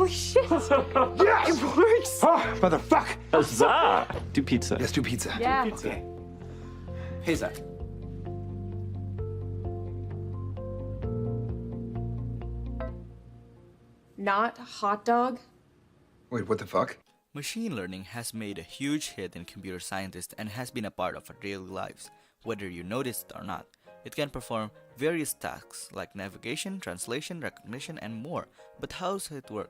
Holy shit! Yes! It works! Oh, motherfuck! Huzzah! Do pizza. Let's do pizza. Yeah. Okay. Hey, Zach. Not hot dog. Wait, what the fuck? Machine learning has made a huge hit in computer scientists and has been a part of our daily lives, whether you notice it or not. It can perform various tasks like navigation, translation, recognition, and more. But how does it work?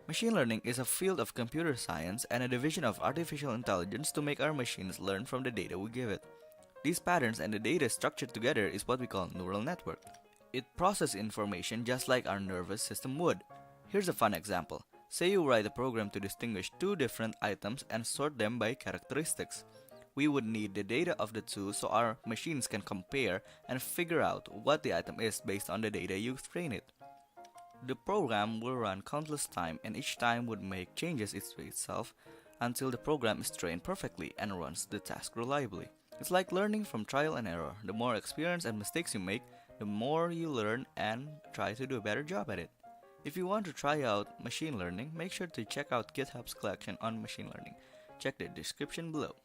Machine learning is a field of computer science and a division of artificial intelligence to make our machines learn from the data we give it. These patterns and the data structured together is what we call neural network. It processes information just like our nervous system would. Here's a fun example. Say you write a program to distinguish two different items and sort them by characteristics. We would need the data of the two so our machines can compare and figure out what the item is based on the data you train it. The program will run countless times and each time would make changes to itself until the program is trained perfectly and runs the task reliably. It's like learning from trial and error. The more experience and mistakes you make, the more you learn and try to do a better job at it. If you want to try out machine learning, make sure to check out GitHub's collection on machine learning. Check the description below.